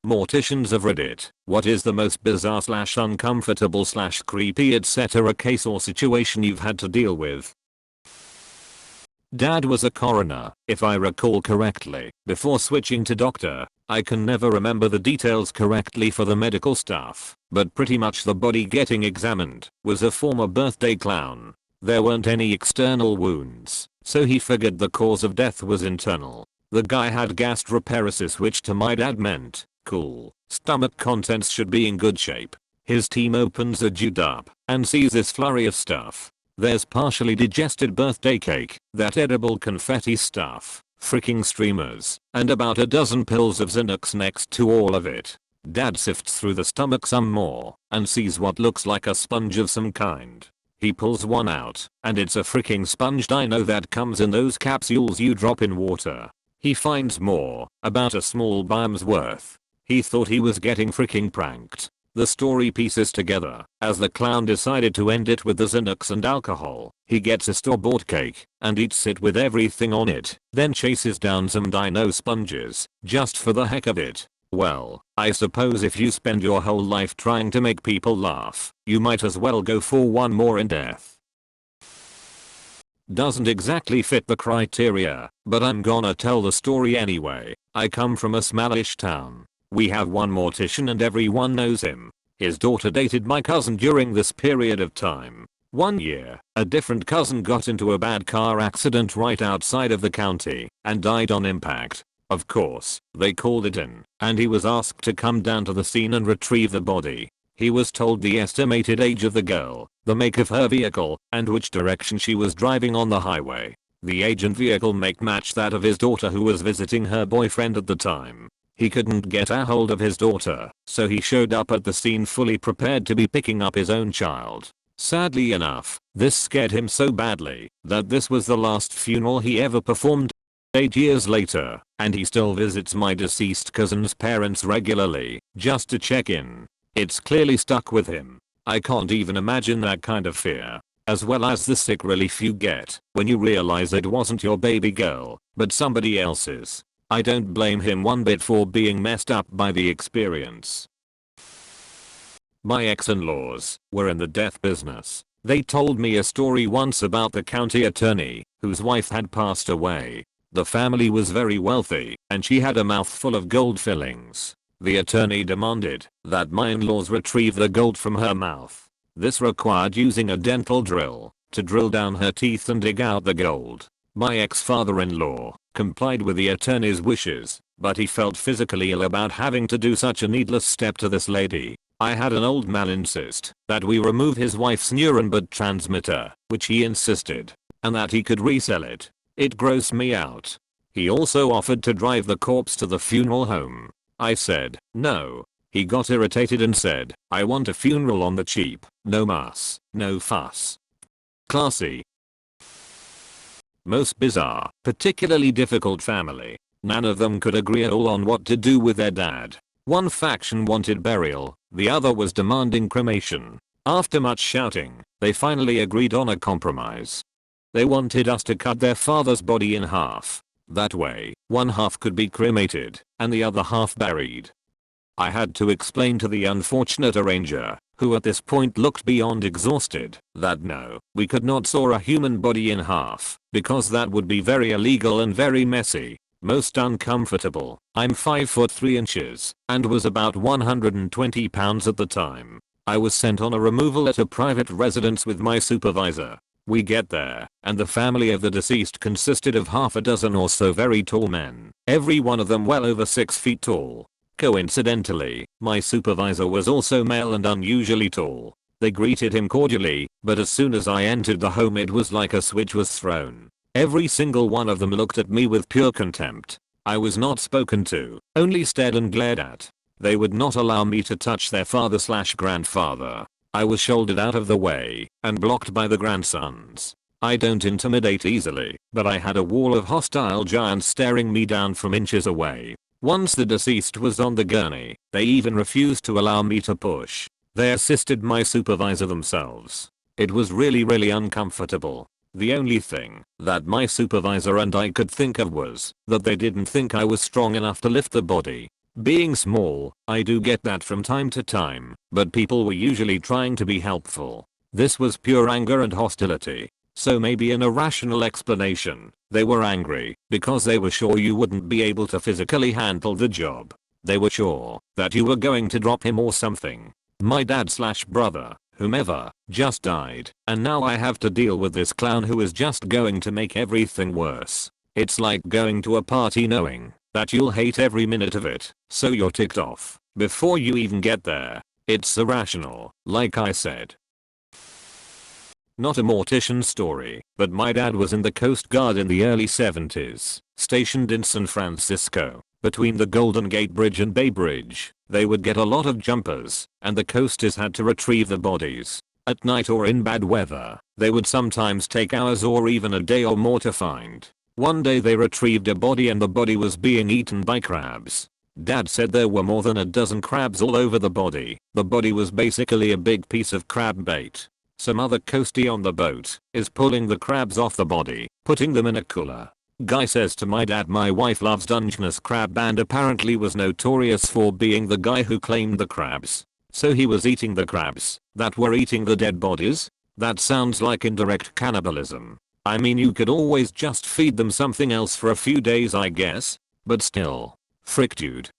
Morticians of Reddit, what is the most bizarre slash uncomfortable slash creepy etc. case or situation you've had to deal with? Dad was a coroner, if I recall correctly, before switching to doctor. I can never remember the details correctly for the medical stuff, but pretty much the body getting examined was a former birthday clown. There weren't any external wounds, so he figured the cause of death was internal. The guy had gastroparesis, which to my dad meant, cool, stomach contents should be in good shape. His team opens a jute up and sees this flurry of stuff. There's partially digested birthday cake, that edible confetti stuff, freaking streamers, and about a dozen pills of Xanax next to all of it. Dad sifts through the stomach some more and sees what looks like a sponge of some kind. He pulls one out, and it's a freaking sponge dino that comes in those capsules you drop in water. He finds more, about a small bime's worth. He thought he was getting freaking pranked. The story pieces together as the clown decided to end it with the Xanax and alcohol. He gets a store-bought cake and eats it with everything on it, then chases down some dino sponges just for the heck of it. Well, I suppose if you spend your whole life trying to make people laugh, you might as well go for one more in death. Doesn't exactly fit the criteria, but I'm gonna tell the story anyway. I come from a smallish town. We have one mortician and everyone knows him. His daughter dated my cousin during this period of time. One year, a different cousin got into a bad car accident right outside of the county and died on impact. Of course, they called it in, and he was asked to come down to the scene and retrieve the body. He was told the estimated age of the girl, the make of her vehicle, and which direction she was driving on the highway. The age and vehicle make matched that of his daughter, who was visiting her boyfriend at the time. He couldn't get a hold of his daughter, so he showed up at the scene fully prepared to be picking up his own child. Sadly enough, this scared him so badly that this was the last funeral he ever performed. 8 years later, and he still visits my deceased cousin's parents regularly, just to check in. It's clearly stuck with him. I can't even imagine that kind of fear, as well as the sick relief you get when you realize it wasn't your baby girl, but somebody else's. I don't blame him one bit for being messed up by the experience. My ex-in-laws were in the death business. They told me a story once about the county attorney whose wife had passed away. The family was very wealthy, and she had a mouthful of gold fillings. The attorney demanded that my in-laws retrieve the gold from her mouth. This required using a dental drill to drill down her teeth and dig out the gold. My ex-father-in-law complied with the attorney's wishes, but he felt physically ill about having to do such a needless step to this lady. I had an old man insist that we remove his wife's neuron bud transmitter, which he insisted, and that he could resell it. It grossed me out. He also offered to drive the corpse to the funeral home. I said no. He got irritated and said, "I want a funeral on the cheap, no muss, no fuss." Classy. Most bizarre, particularly difficult family. None of them could agree at all on what to do with their dad. One faction wanted burial, the other was demanding cremation. After much shouting, they finally agreed on a compromise. They wanted us to cut their father's body in half. That way, one half could be cremated, and the other half buried. I had to explain to the unfortunate arranger, who at this point looked beyond exhausted, that no, we could not saw a human body in half, because that would be very illegal and very messy. Most uncomfortable. I'm 5 foot 3 inches, and was about 120 pounds at the time. I was sent on a removal at a private residence with my supervisor. We get there, and the family of the deceased consisted of half a dozen or so very tall men, every one of them well over 6 feet tall. Coincidentally, my supervisor was also male and unusually tall. They greeted him cordially, but as soon as I entered the home it was like a switch was thrown. Every single one of them looked at me with pure contempt. I was not spoken to, only stared and glared at. They would not allow me to touch their father/grandfather. I was shouldered out of the way and blocked by the grandsons. I don't intimidate easily, but I had a wall of hostile giants staring me down from inches away. Once the deceased was on the gurney, they even refused to allow me to push. They assisted my supervisor themselves. It was really uncomfortable. The only thing that my supervisor and I could think of was that they didn't think I was strong enough to lift the body. Being small, I do get that from time to time, but people were usually trying to be helpful. This was pure anger and hostility. So maybe an irrational explanation. They were angry because they were sure you wouldn't be able to physically handle the job. They were sure that you were going to drop him or something. My dad/brother, whomever, just died, and now I have to deal with this clown who is just going to make everything worse. It's like going to a party knowing that you'll hate every minute of it, so you're ticked off before you even get there. It's irrational, like I said. Not a mortician story, but my dad was in the Coast Guard in the early 70s, stationed in San Francisco, between the Golden Gate Bridge and Bay Bridge. They would get a lot of jumpers, and the coasters had to retrieve the bodies. At night or in bad weather, they would sometimes take hours or even a day or more to find. One day they retrieved a body and the body was being eaten by crabs. Dad said there were more than a dozen crabs all over the body. The body was basically a big piece of crab bait. Some other coastie on the boat is pulling the crabs off the body, putting them in a cooler. Guy says to my dad, my wife loves Dungeness crab and apparently was notorious for being the guy who claimed the crabs. So he was eating the crabs that were eating the dead bodies? That sounds like indirect cannibalism. I mean, you could always just feed them something else for a few days, I guess. But still. Frick, dude.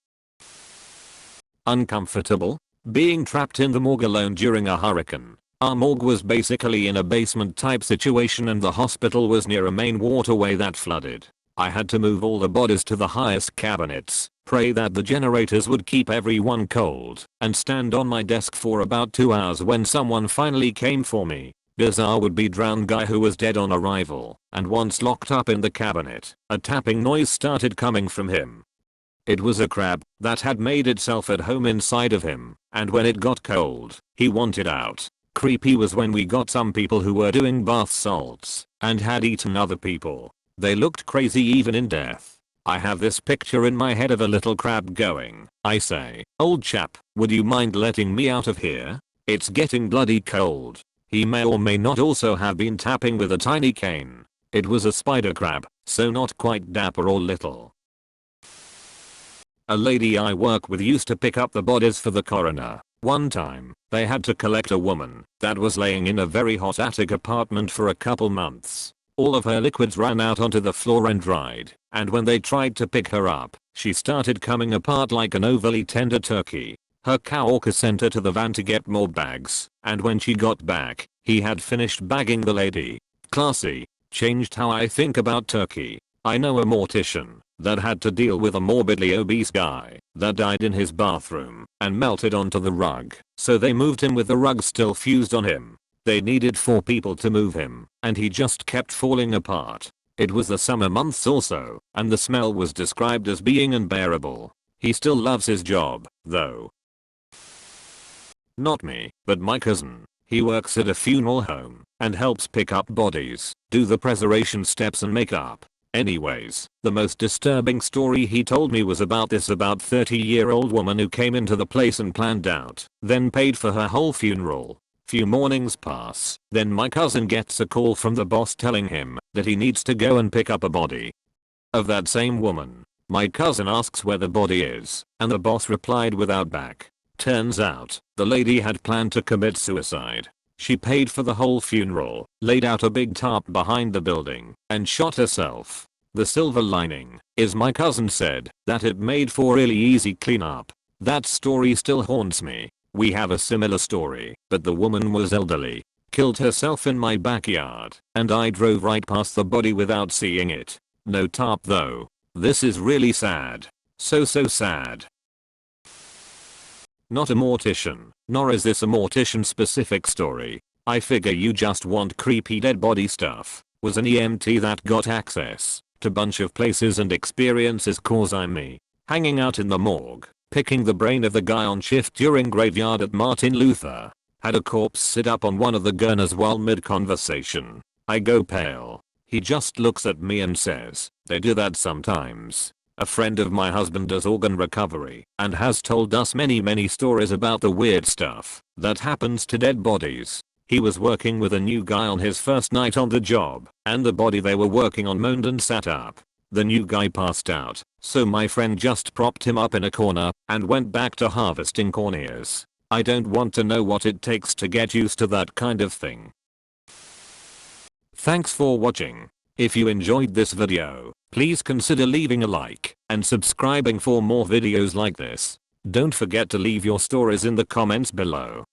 Uncomfortable? Being trapped in the morgue alone during a hurricane. Our morgue was basically in a basement type situation and the hospital was near a main waterway that flooded. I had to move all the bodies to the highest cabinets, pray that the generators would keep everyone cold, and stand on my desk for about 2 hours when someone finally came for me. Bizarre would-be drowned guy who was dead on arrival, and once locked up in the cabinet, a tapping noise started coming from him. It was a crab that had made itself at home inside of him, and when it got cold, he wanted out. Creepy was when we got some people who were doing bath salts and had eaten other people. They looked crazy even in death. I have this picture in my head of a little crab going, I say, old chap, would you mind letting me out of here? It's getting bloody cold. He may or may not also have been tapping with a tiny cane. It was a spider crab, so not quite dapper or little. A lady I work with used to pick up the bodies for the coroner. One time, they had to collect a woman that was laying in a very hot attic apartment for a couple months. All of her liquids ran out onto the floor and dried, and when they tried to pick her up, she started coming apart like an overly tender turkey. Her coworker sent her to the van to get more bags, and when she got back, he had finished bagging the lady. Classy. Changed how I think about turkey. I know a mortician that had to deal with a morbidly obese guy that died in his bathroom and melted onto the rug, so they moved him with the rug still fused on him. They needed 4 people to move him, and he just kept falling apart. It was the summer months also, and the smell was described as being unbearable. He still loves his job, though. Not me, but my cousin. He works at a funeral home and helps pick up bodies, do the preservation steps and make up. Anyways, the most disturbing story he told me was about this about 30-year-old woman who came into the place and planned out, then paid for her whole funeral. Few mornings pass, then my cousin gets a call from the boss telling him that he needs to go and pick up a body of that same woman. My cousin asks where the body is, and the boss replied without back. Turns out, the lady had planned to commit suicide. She paid for the whole funeral, laid out a big tarp behind the building, and shot herself. The silver lining is my cousin said that it made for really easy cleanup. That story still haunts me. We have a similar story, but the woman was elderly, killed herself in my backyard, and I drove right past the body without seeing it. No tarp though. This is really sad. So sad. Not a mortician, nor is this a mortician specific story. I figure you just want creepy dead body stuff. Was an EMT that got access to bunch of places and experiences cause I'm me. Hanging out in the morgue, picking the brain of the guy on shift during graveyard at Martin Luther. Had a corpse sit up on one of the gurners while mid-conversation. I go pale. He just looks at me and says, they do that sometimes. A friend of my husband does organ recovery and has told us many stories about the weird stuff that happens to dead bodies. He was working with a new guy on his first night on the job, and the body they were working on moaned and sat up. The new guy passed out, so my friend just propped him up in a corner and went back to harvesting corn ears. I don't want to know what it takes to get used to that kind of thing. Thanks for watching. If you enjoyed this video, please consider leaving a like and subscribing for more videos like this. Don't forget to leave your stories in the comments below.